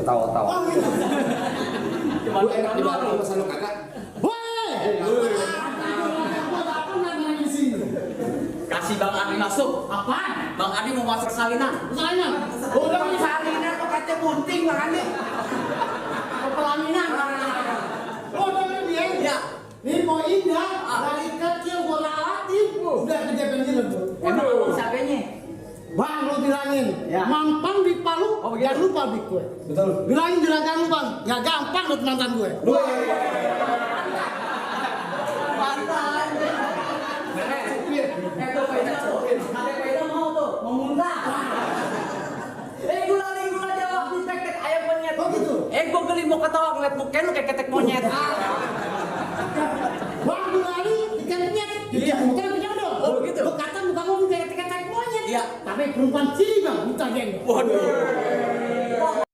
ketawa-tawa. Oh gitu. Cuma enak dibantu masa lu kakak. Woi. Apa namanya di sini? Kasih Bang Adi masuk. Apaan? Bang Adi mau masuk salinan. Salinan. Udah di salinan kok kata bunting Bang Adi. Pelaminan. Oh, tapi dia. Ya. Ini mau indah, dari kecil gue rawatin, udah gede pengen tuh. Emang apa siapanya? Bang, lu bilangin, Ya. mantan di Palu, Oh, begitu. jangan lupa di gue. Betul. Bilangin juragan lu bang, ya gampang lu mantan gue. Mantan. Tuh peda tuh. Ada peda mau tuh, mau muntah. Gula jawab di tek ayam monyet. Oh gitu. Gue geli mau ketawa ngeliat muka lu kayak ketek monyet. Bang, bilangin, ikan monyet, Iya. bukan jodoh. Oh, begitu. Lu kata muka gue kayak ketek monyet. Iya. Tapi perempuan sini bang, minta geng. Waduh.